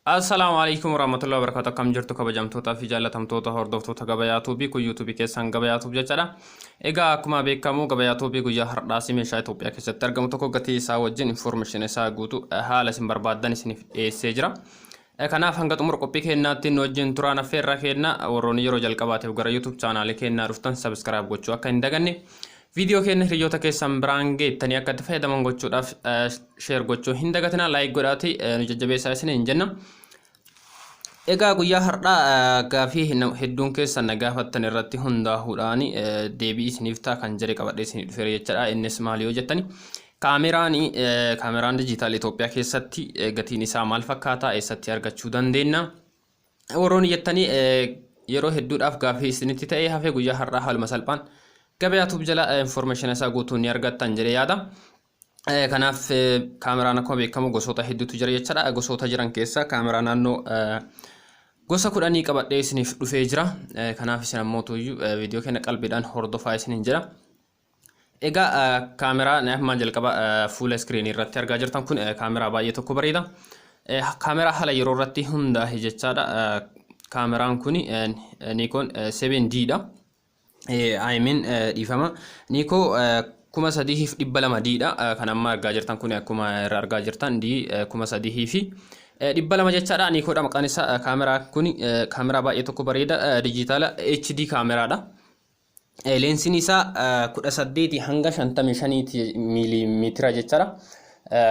Assalamu alaikum warahmatullahi wabarakatuh. Kam jirtu kabajamtoota fi jaalatamtoota hordoftoota gabayaa tuubii kun yuutuubii keessan gabayaa tuubii jechaadha. Egaa akkuma beekamu gabayaa tuubii guyyaa har'aas meeshaa Itoophiyaa keessatti argamu tokko gatii isaa wajjin information isaa guutuu haala isin barbaadan isiniif dhiyeessee jira. Kanaaf hanga xumura qophii keenyaatti nu wajjin turaan affeerraa kenna warroonni yeroo jalqabaatiif gara YouTube chaanaalii keenyaa dhuftan subscribe gochuu akka hin daganne. Video keenya hiriyoota keessan biraan geettanii akka itti fayyadaman gochuudhaaf share gochuu hin dagatina like godhaati nu jajjabeessaa isin hin jenna. Egaa guyyaa har'aa gaafii hedduun keessan na gaafattan irratti hundaa'uudhaan deebii isiniif ta'a kan jedhe qabadhee isinii dhufeera jechaadha. Innis maali yoo jettani kaameraan dijitaal Itoophiyaa keessatti gatiin isaa maal fakkaata eessatti argachuu dandeenya warroonni jettanii yeroo hedduudhaaf gaafii isinitti ta'ee hafee guyyaa har'aa haaluma salphaan gabayaa tuubii jala information isaa guutuu ni argattan jedhee yaada. Kanaaf kaameraan akkuma beekamu gosoota hedduutu jira jechaadha. Gosoota jiran keessaa kaameraa naannoo gosa 10 qabadhee isiniif dhufee jira. Kanaaf isin ammoo viidiyoo keenya qalbiidhaan hordofaa isiniin jira. Egaa kaameraa amma jalqaba fuula iskiriinii irratti argaa jirtan kun kaameraa baay'ee tokko bareeda. Kaameraa haala yeroo irratti hundaa'e jechaadha. Kaameraan kun Nikon 7D dha. I mean dhiifama Nikon 3200 dha. Kan amma argaa jirtan kun akkuma irra argaa jirtan D 3200 jechaadha. Nikon dha maqaan isaa. Kaameraa kun kaameraa baay'ee tokko bareeda dijitaala HD kaameraadha. Leensiin isaa 18 hanga 55 miilimeetira jechaadha.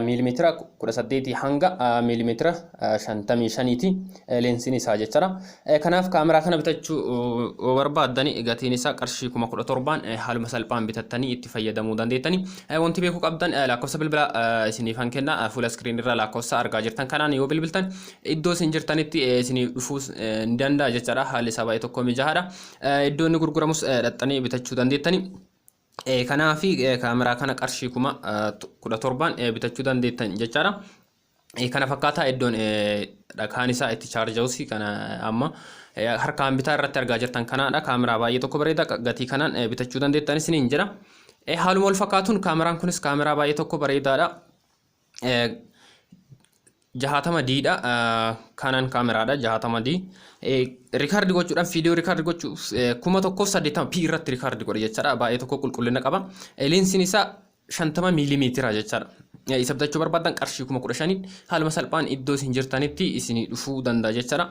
Miilimeetira 18 hanga miilimeetira 55 leensiin isaa jechaadha. Kanaaf kaameraa kana bitachuu barbaaddani gatiin isaa qarshii 17,000 haaluma salphaan bitattanii itti fayyadamuu dandeettani. Wanti beekuu qabdan lakkoofsa bilbilaa isiniif kenna fuula iskiriinii irraa lakkoofsa argaa jirtan kanaan yoo bilbiltan iddoo isin jirtanitti isiniif dhufuu ni danda'a jechaadha. Haalli isaa baay'ee tokko mijaa'aadha. Iddoo inni gurguramus dhaqxanii bitachuu dandeettani. Kanaafi kaameraa kana qarshii 17,000 bitachuu dandeettan jechaadha. Kana fakkaataa iddoon dhakaan isaa itti chaarjawusi kana amma harkaan bitaa irratti argaa jirtan kanaadha. Kaameraa baay'ee tokko bareeda gatii kanaan bitachuu dandeettan isiniin jira. Haaluma wal fakkaatuun kaameraan kunis kaameraa baay'ee tokko bareedaadha. 60D dha. Kanan kaameraadha 60D. Riikaardi gochuudhaan viidiyoo riikaardi gochuuf 1,180p irratti riikaardi godhe jechaadha. Baay'ee tokko qulqullina qaba. Leensiin isaa 50 miilimeetira jechaadha. Isa bitachuu barbaadan qarshii 15,000 haaluma salphaan iddoo isin jirtanitti isinii dhufuu danda'a jechaadha.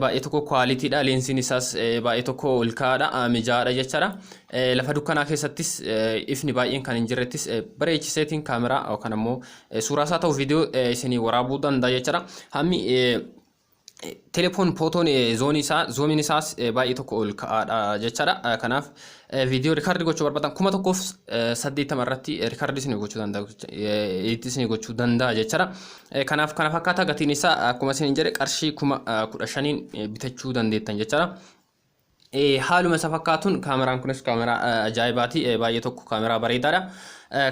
Baay'ee tokko kwaalitiidha. Leensiin isaas baay'ee tokko ol ka'aadha. Mijaa'aadha jechaadha. Lafa dukkanaa keessattis ifni baay'een kan hin jirrettis bareechiseetiin kaameraa yookaan ammoo suuraa isaa ta'u viidiyoo isinii waraabuu danda'a jechaadha. Hammi telefoon photoon zoomiin isaas baay'ee tokko ol ka'aadha jechaadha. Kanaaf viidiyoo riikaardi gochuu barbaadan 1,080 irratti riikaardi isinii gochuu danda'a jechaadha. Kanaaf kana fakkaata gatiin isaa akkuma isin jedhe qarshii 15,000 bitachuu dandeettan jechaadha. Haaluma isa fakkaatuun kaameraan kunis kaameraa ajaa'ibaati. Baay'ee tokko kaameraa bareedaadha.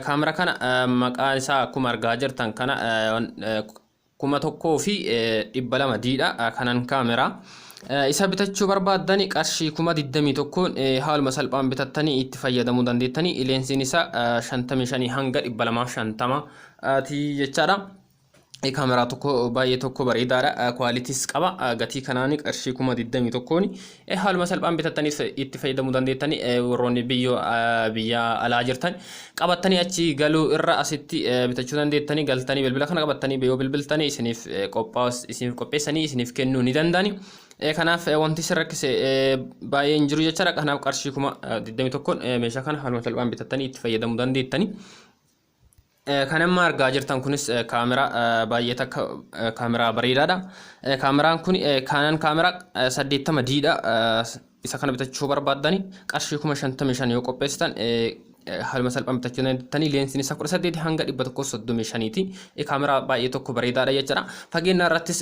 Kaameraa kana maqaan isaa akkuma argaa jirtan kana 1,200 dha. Kanan kaameraa isa bitachuu barbaaddani qarshii 21,000 haaluma salphaan bitattanii itti fayyadamuu dandeettanii. Leensiin isaa 55 hanga 250 jechaadha. Kaameraa tokko baay'ee tokko bareedaadha. Kwaalitiis qaba. Gatii kanaan qarshii 21,000 haaluma salphaan bitattanii itti fayyadamuu dandeettanii. Warroonni biyya alaa jirtan qabattanii achi galuu irra asitti bitachuu dandeettanii. Galtanii bilbila kana qabattanii yoo bilbiltanii isiniif qopheessanii isiniif kennuu ni danda'ani. Kanaaf wanti isin rakkise baay'ee hin jiru jechaadha. Kanaaf qarshii 21,000 meeshaa kana haaluma salphaan bitattanii itti fayyadamuu dandeettanii. Kan amma argaa jirtan kunis kaameraa baay'ee takka kaameraa bareedaadha. Kaameraan kun kanan kaameraa 80D dha. Isa kana bitachuu barbaaddani qarshii 55,000 yoo qopheessitan haaluma salphaan bitachuu dandeettanii. Leensiin isaa 18 hanga 135ti. Kaameraa baay'ee tokko bareedaadha jechaadha. Fageenya irrattis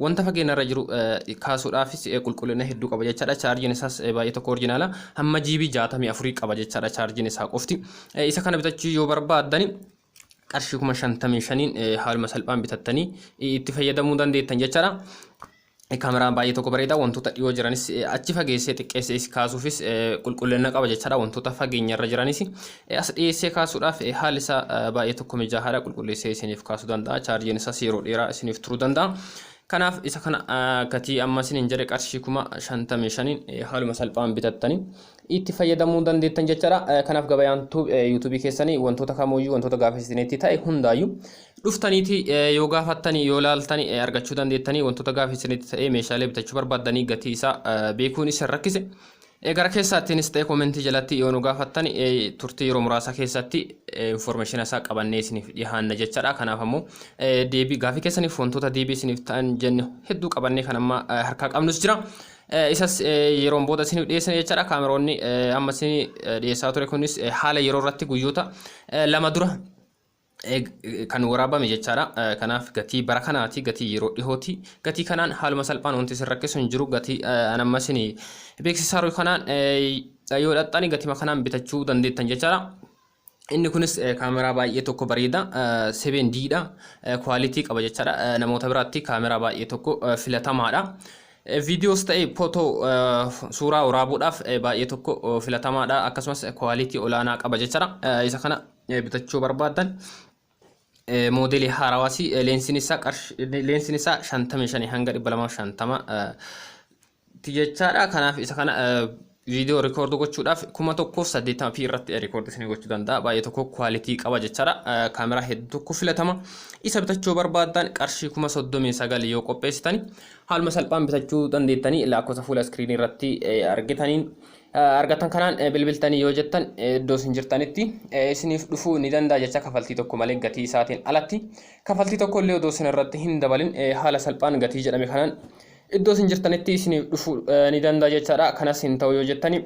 wanta fageenya irra jiru kaasuudhaafis qulqullina hedduu qaba jechaadha. Chaarjiin isaas baay'ee tokko orjinaala. Hamma GB 64 qaba jechaadha chaarjiin isaa qofti. Isa kana bitachuu yoo barbaaddani qarshii 55,000 haaluma salphaan bitattanii itti fayyadamuu dandeettan jechaadha. Kaameraan baay'ee tokko bareeda. Wantoota dhiyoo jiranis achi fageessee xiqqeessee kaasuufis qulqullina qaba jechaadha. Wantoota fageenya irra jiranis as dhiyeessee kaasuudhaaf haalli isaa baay'ee tokko mijaa'aadha. Qulqulleessee isiniif kaasuu danda'a. Chaarjiin isaas yeroo dheeraa isiniif turuu danda'a. kanaaf isa kana gatii amma isin jedhe qarshii 55,000 haaluma salphaan bitattanii itti fayyadamuu dandeettan jechaadha. Kanaaf gabayaan YouTube keessanii wantoota kamooyyuu wantoota gaafisineetti ta'e hundaayyuu dhuftaniiti yoo gaafattanii yoo laaltanii argachuu dandeettanii wantoota gaafisineetti ta'e meeshaalee bitachuu barbaaddanii gatii isaa beekuun isin rakkise. Gara keessaattiinis ta'e koomentii jalatti yoo nu gaafattan turtii yeroo muraasa keessatti information isaa qabannee isiniif dhiyaanna jechaadha. Kanaaf ammoo deebii gaafii keessaniif wantoota deebii isiniif ta'an jenne hedduu qabannee kan amma harkaa qabnus jira. Isas yeroon booda isiniif dhiyeessine jechaadha. Kaameroonni amma isin dhiyeessaa ture kunis haala yeroo irratti guyyoota lama dura kan waraabame jechaadha. Kanaaf gatii bara kanaati gatii yeroo dhihooti gatii kanaan haaluma salphaan wanti isin rakkisu hin jiru gatii anamma isin beeksisaa jiru kanaan yoo dhaxxanii gatii kanaan bitachuu dandeettan jechaadha. Inni kunis kaameraa baay'ee tokko bareeda 7D dha quality qaba jechaadha. Namoota biraatti kaameraa baay'ee tokko filatamaadha. Videos ta'e footoo suuraa waraabuudhaaf baay'ee tokko filatamaadha akkasumas quality olaanaa qaba jechaadha. Isa kana bitachuu barbaadan moodeli haarawaasi leensiin isaa 55 hanga 250 jechaadha. Kanaaf isa kana video record gochuudhaaf 1,080p irratti record isin gochuu danda'a. Baay'ee tokko quality qaba jechaadha. Kaameraa hedduu tokko filatama. Isa bitachuu barbaadan qarshii 39 yoo qopheessitani haaluma salphaan bitachuu dandeettanii lakkoofsa fuula screen irratti argitaniin argatan kanaan bilbiltanii yoo jettan iddoo isin jirtanitti isiniif dhufuu ni danda'a jecha kafaltii tokko malee gatii isaatiin alatti kafaltii tokko illee odoo isin irratti hin dabalin haala salphaan gatii jedhame kanaan iddoo isin jirtanitti isiniif dhufuu ni danda'a jechaadha. Kanas hin ta'u yoo jettani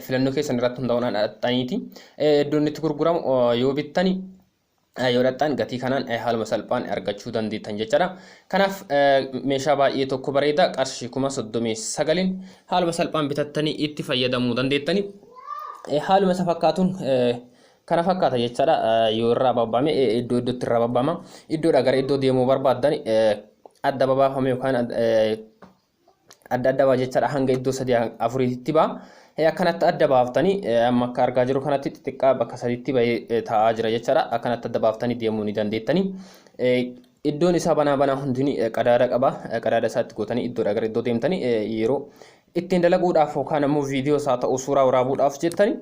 filannoo keessan irratti hundaa'uudhaan dhaxxaniiti iddoon itti gurguramu yoo bittani yoo dhaxxan gatii kanaan haaluma salphaan argachuu dandeettan jechaadha. Kanaaf meeshaa baay'ee tokko bareeda qarshii 39 haaluma salphaan bitattanii itti fayyadamuu dandeettani. Haaluma isa fakkaatuun kana fakkaata jechaadha. Yoo irraa babbaame iddoo iddootti irraa babbaama iddoodhaa gara iddoo deemuu barbaaddan adda babaafame yookaan adda jechaadha hanga iddoo 3-4tti ba'a. Akkanatti adda baaftanii amma akka argaa jiru kanatti xixiqqaa bakka 3tti bahee taa'aa jira jechaadha. Akkanatti adda baaftanii deemuu ni dandeettanii. Iddoon isaa banaa hundini qadaada qaba. Qadaada isaatti gootanii iddoodhaa gara iddoo deemtanii yeroo ittiin dalaguudhaaf yookaan ammoo viidiyoo isaa ta'u suuraa waraabuudhaaf jettanii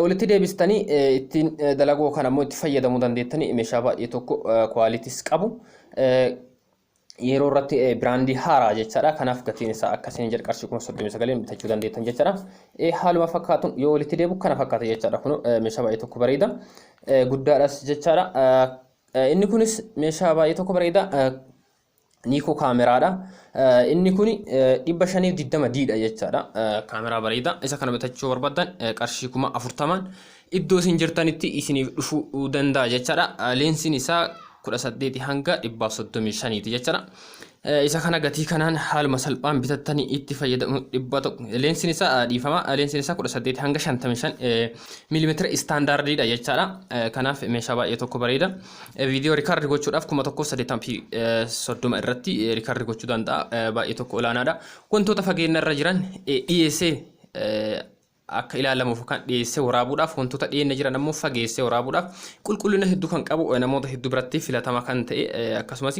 walitti deebistanii ittiin dalaguu yookaan ammoo itti fayyadamuu dandeettanii meeshaa baay'ee tokko qualities qabu. Yeroo irratti biraandii haaraa jechaadha. Kanaaf gatiin isaa akkasiin jedhe qarshii 39 bitachuu dandeettan jechaadha. Haaluma fakkaatuun yoo walitti deebi'u kana fakkaata jechaadha. Kun meeshaa baay'ee tokko bareeda guddaadhas jechaadha. Inni kunis meeshaa baay'ee tokko bareeda Nikon kaameraadha. Inni kun 520D dha jechaadha. Kaameraa bareeda isa kana bitachuu barbaadan qarshii 40,000 iddoo isin jirtanitti isiniif dhufuu danda'a jechaadha. Leensiin isaa 18 hanga 135 jechaadha. Isa kana gatii kanaan haaluma salphaan bitattanii itti fayyadamu leensiin isaa dhiifama. Leensiin isaa 18 hanga 55 mm standardidha jechaadha. Kanaaf meeshaa baay'ee tokko bareeda. Video record gochuudhaaf 1,080p 30 irratti record gochuu danda'a. Baay'ee tokko olaanaadha. Wantoota fageenya irra jiran dhiyeessee akka ilaalamuuf kan dhiyeessee waraabuudhaaf wantoota dhiyeenya jiran ammoo fageessee waraabuudhaaf qulqullina hedduu kan qabu namoota hedduu biratti filatama kan ta'e akkasumas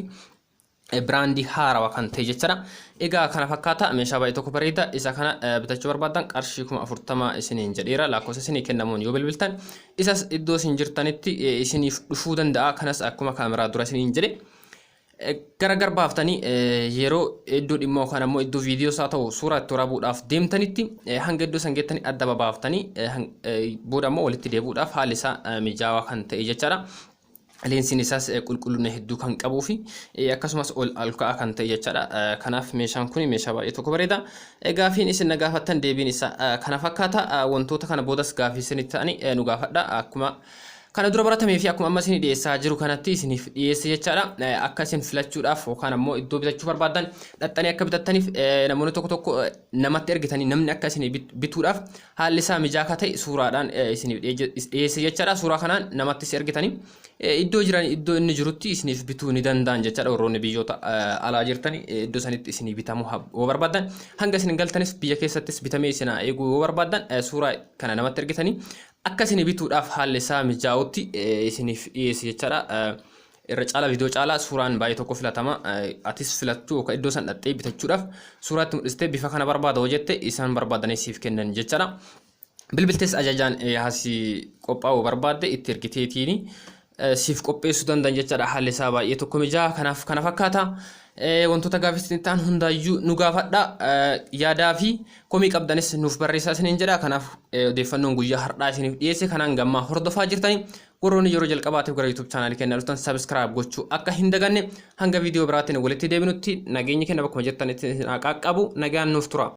biraandii haarawaa kan ta'e jechaadha. Egaa kana fakkaata meeshaa baay'ee tokko bareeda isa kana bitachuu barbaadan qarshii 40,000 isiniin jedheera lakkoofsa isinii kennamuun yoo bilbiltan isas iddoo isin jirtanitti isiniif dhufuu danda'a. Kanas akkuma kaameraa dura isiniin jedhe gara baaftanii yeroo iddoo dhimma yookaan ammoo iddoo viidiyoo isaa ta'u suuraa itti waraabuudhaaf deemtanitti hanga iddoo san geettanii adda babaaftanii booda ammoo walitti deebi'uudhaaf haalli isaa mijaawaa kan ta'e jechaadha. Leensiin isaas qulqullina hedduu kan qabuu fi akkasumas ol ka'aa kan ta'e jechaadha. Kanaaf meeshaan kun meeshaa baay'ee tokko bareeda. Gaafiin isin na gaafattan deebiin isaa kana fakkaata. Wantoota kana boodas gaafii isinitti ta'anii nu gaafadha. Akkuma kana dura baratamee fi akkuma amma isin dhiyeessaa jiru kanatti isiniif dhiyeesse jechaadha. Akka isin filachuudhaaf yookaan ammoo iddoo bitachuu barbaadan dhaxxanii akka bitattaniif namoonni tokko namatti ergitanii namni akka isin bituudhaaf haalli isaa mijaa'aa ta'e suuraadhaan isiniif dhiyeesse jechaadha. Suuraa kanaan namatti ergitanii iddoo jiran iddoo inni jirutti isiniif bituu ni danda'an jechaadha. Warroonni biyyoota alaa jirtanii iddoo sanitti isinii bitamuu yoo barbaadan hanga isin galtanis biyya keessattis bitamee isin eeguu yoo barbaadan suuraa kana namatti ergitanii akka isin bituudhaaf haalli isaa mijaa'utti isiniif dhiyeesse jechaadha. irra caala viidiyoo caalaa suuraan baay'ee tokko filatama atis filachuu yookaan iddoo san dhattee bitachuudhaaf suuraatti mul'istee bifa kana barbaada hojjette isaan barbaadanii siif kennan jechaadha. Bilbiltees ajajaan haasii qophaa'uu barbaadde itti ergiteetiin siif qopheessuu dandan jechaadha. Haalli isaa baay'ee tokko mijaa kanaaf kana fakkaata. Wantoota gaaffiin ta'an hundaayyuu nu gaafadha. Yaadaa fi komii qabdanis nuuf barreessaa isiniin jedha. Kanaaf odeeffannoon guyyaa har'aa isiniif dhiyeesse kanaan gammaa hordofaa jirtanii warroonni yeroo jalqabaatiif gara YouTube chaanaalii keenya dhuftan subscribe gochuu akka hin daganne hanga viidiyoo biraatiin walitti deebinutti nageenyi keenya bakkuma jirtanitti qaqqabu nagaan nuuf tura.